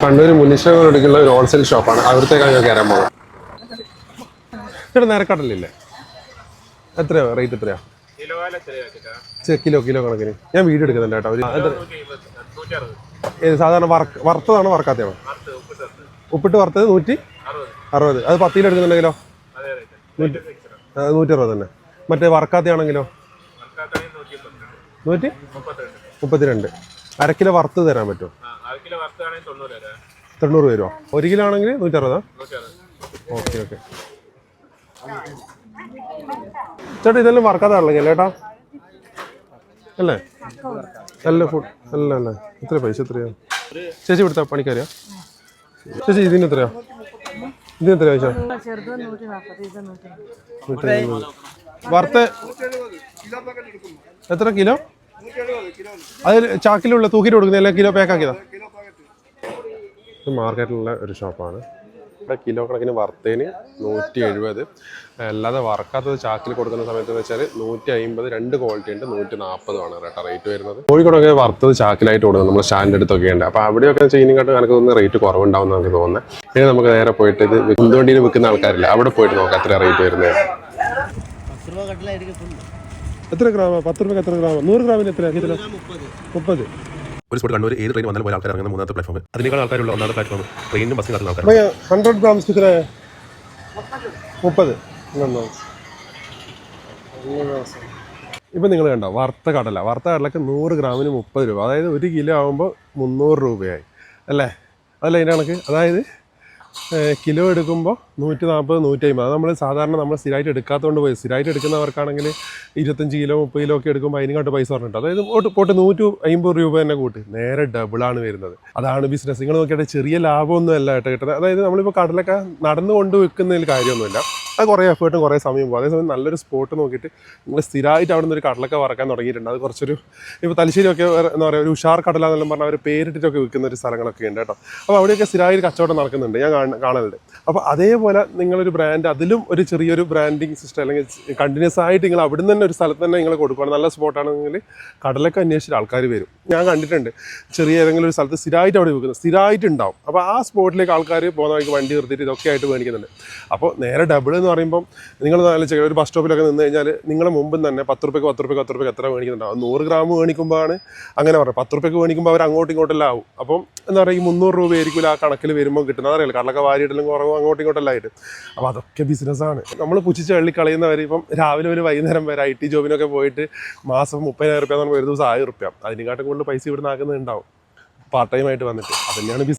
കണ്ണൂർ മുനീശ്വരടുക്കുള്ള ഒരു ഹോൾസെയിൽ ഷോപ്പാണ്. അവിടത്തേക്കാണ് ഞാൻ കയറാൻ പോകുന്നത്. ചേട്ടാ നേരക്കാട്ടലില്ലേ? എത്രയാ റേറ്റ്? എത്രയാ കിലോ കണക്കിന്? ഞാൻ വീഡിയോ എടുക്കുന്നുണ്ട് കേട്ടോ. സാധാരണ വറുത്തതാണോ വറക്കാത്തയാണോ? ഉപ്പിട്ട് വറുത്തത് 160. അത് 10 കിലോ എടുക്കുന്നുണ്ടെങ്കിലോ 160 തന്നെ. മറ്റേ വറക്കാത്തയാണെങ്കിലോ 132. അര കിലോ വറുത്ത് തരാൻ പറ്റുമോ? 90 വരുമോ? 1 കിലോ ആണെങ്കിൽ 160. ഓക്കെ. ചേട്ടാ ഇതെല്ലാം വറക്കാതാണല്ലോ ചേട്ടാ അല്ലേ? നല്ല ഫുഡ് അല്ല. എത്ര പൈസ എത്രയാ ചേച്ചി ഇവിടുത്തെ പണിക്കാരിയാ? ചേച്ചി ഇതിന് എത്രയാ പൈസ? വറുത്ത എത്ര കിലോ? അതിൽ ചാക്കിലുള്ള തൂക്കിട്ട് കൊടുക്കുന്ന എല്ലാ കിലോ പാക്കാക്കിയതാ? മാർക്കറ്റിലുള്ള ഒരു ഷോപ്പാണ്. ഇവിടെ കിലോ കണക്കിന് വറുത്തതിന് 170. അല്ലാതെ വറക്കാത്തത് ചാക്കിൽ കൊടുക്കുന്ന സമയത്ത് എന്ന് വെച്ചാൽ 150. 2 ക്വാളിറ്റി ഉണ്ട്. 140 കേട്ടോ റേറ്റ് വരുന്നത്. കോഴിക്കോടൊക്കെ വറുത്തത് ചാക്കിലായിട്ട് കൊടുക്കുന്നത് നമ്മൾ സ്റ്റാൻഡ് അടുത്തൊക്കെ ഉണ്ട്. അപ്പോൾ അവിടെയൊക്കെ ചെയ്യുന്നതിനെക്കാട്ടും എനിക്ക് തോന്നുന്ന റേറ്റ് കുറവുണ്ടാവും നമുക്ക് തോന്നുന്നത്. ഇനി നമുക്ക് നേരെ പോയിട്ട് ഇത് കുന്തുവണ്ടിയിൽ വിൽക്കുന്ന ആൾക്കാരില്ല, അവിടെ പോയിട്ട് നോക്കാം എത്ര റേറ്റ് വരുന്നത്. എത്ര ഗ്രാമ? 10 രൂപ എത്ര ഗ്രാമ? 100 ഗ്രാമിന് എത്ര? 30. ഒരു സ്പോട്ട് കണ്ണൂർ ഏത് ട്രെയിൻ വന്നാലും പോയ ആൾക്കാർ ഇറങ്ങുന്ന 3ാമത്തെ പ്ലാറ്റ്ഫോം. അതിനേക്കാൾ ആൾക്കാരുള്ള 1ാമത്തെ പ്ലാറ്റ്ഫോം. ട്രെയിനും ബസ്സിനും കാത്തുന്ന ആൾക്കാർ. 100 ഗ്രാംസ് 30. ഇപ്പം നിങ്ങൾ കണ്ടോ വറുത്ത കടലക്ക് 100 ഗ്രാമിന് 30 രൂപ. അതായത് 1 കിലോ ആകുമ്പോൾ 300 രൂപയായി അല്ലേ? അതല്ല അതിൻ്റെ കണക്ക്. അതായത് കിലോ എടുക്കുമ്പോൾ 140, 150. അത് നമ്മൾ സാധാരണ നമ്മൾ സ്ഥിരമായിട്ട് എടുക്കാത്തതുകൊണ്ട് പോയി. സ്ഥിരമായിട്ട് എടുക്കുന്നവർക്കാണെങ്കിൽ 25 കിലോ 30 കിലോ ഒക്കെ എടുക്കുമ്പോൾ അതിനെക്കാട്ട് പൈസ പറഞ്ഞിട്ട്, അതായത് പോട്ട് 150 രൂപ തന്നെ കൂട്ടി നേരെ ഡബിളാണ് വരുന്നത്. അതാണ് ബിസിനസ്. നിങ്ങൾ നോക്കിയിട്ട് ചെറിയ ലാഭമൊന്നും അല്ല കേട്ടോ കിട്ടുന്നത്. അതായത് നമ്മളിപ്പോൾ കടലൊക്കെ നടന്നു കൊണ്ട് വെക്കുന്നതിൽ കാര്യമൊന്നുമില്ല. അത് കുറേ എഫേർട്ടും കുറേ സമയം പോകും. അതേസമയം നല്ലൊരു സ്പോട്ട് നോക്കിയിട്ട് നിങ്ങൾ സ്ഥിരമായിട്ട് അവിടെ നിന്ന് ഒരു കടലൊക്കെ വറക്കാൻ തുടങ്ങിയിട്ടുണ്ട്. അത് കുറച്ചൊരു ഇപ്പോൾ തലശ്ശേരിയൊക്കെ എന്താ പറയുക ഒരു ഉഷാർ കടല എന്നെല്ലാം പറഞ്ഞാൽ അവർ പേരിട്ടിട്ടൊക്കെ വിൽക്കുന്ന ഒരു സ്ഥലങ്ങളൊക്കെ ഉണ്ട് കേട്ടോ. അപ്പോൾ അവിടെയൊക്കെ സ്ഥിരമായിട്ട് കച്ചവടം നടക്കുന്നുണ്ട്, ഞാൻ കാണലുണ്ട്. അപ്പോൾ അതേപോലെ നിങ്ങളൊരു ബ്രാൻഡ്, അതിലും ഒരു ചെറിയൊരു ബ്രാൻഡിങ് സിസ്റ്റം അല്ലെങ്കിൽ കണ്ടിന്യൂസ് ആയിട്ട് നിങ്ങൾ അവിടെ നിന്ന് തന്നെ ഒരു സ്ഥലത്ത് തന്നെ നിങ്ങൾ കൊടുക്കുകയാണ്. നല്ല സ്പോട്ടാണെങ്കിൽ കടലൊക്കെ അന്വേഷിച്ചിട്ട് ആൾക്കാർ വരും. ഞാൻ കണ്ടിട്ടുണ്ട് ചെറിയ ഏതെങ്കിലും ഒരു സ്ഥലത്ത് സ്ഥിരമായിട്ട് അവിടെ വിൽക്കുന്നത് സ്ഥിരമായിട്ട് ഉണ്ടാവും. അപ്പോൾ ആ സ്പോട്ടിലേക്ക് ആൾക്കാർ പോകുന്ന വഴിക്ക് വണ്ടി നിർത്തിയിട്ട് ഇതൊക്കെ ആയിട്ട് മേടിക്കുന്നുണ്ട്. അപ്പോൾ നേരെ ഡബിൾ എന്ന് പറയുമ്പോൾ നിങ്ങൾ ഒരു ബസ് സ്റ്റോപ്പിലൊക്കെ നിന്ന് കഴിഞ്ഞാൽ നിങ്ങളെ മുമ്പും തന്നെ 10 രൂപയ്ക്ക് എത്ര മേടിക്കുന്നുണ്ടാവും. 100 ഗ്രാം മേടിക്കുമ്പോഴാണ് അങ്ങനെ പറയുക. 10 രൂപയ്ക്ക് മേടിക്കുമ്പോൾ അവർ അങ്ങോട്ടും ഇങ്ങോട്ടെല്ലാം ആവും. അപ്പം എന്താ പറയുക ഈ 300 രൂപ ആയിരിക്കും ആ കണക്കിൽ വരുമ്പോൾ കിട്ടുന്നത്. അറിയില്ല കടലൊക്കെ വാരിയിടലും കുറവും അങ്ങോട്ടും ഇങ്ങോട്ടെല്ലാം ആയിട്ട്. അപ്പോൾ അതൊക്കെ ബിസിനസ്സാണ്. നമ്മൾ പുച്ഛിച്ച് കളയുന്നവർ ഇപ്പം രാവിലെ ഒരു വൈകുന്നേരം വരെ IT ജോബിനൊക്കെ പോയിട്ട് മാസം 30,000 രൂപ എന്ന് പറയുമ്പോൾ ഒരു ദിവസം 1000 രൂപ. അതിനെക്കാട്ടും കൂടുതൽ പൈസ ഇവിടെ നിന്നാക്കുന്നുണ്ടാവും പാർട്ട് ടൈം ആയിട്ട് വന്നിട്ട്. അത് തന്നെയാണ്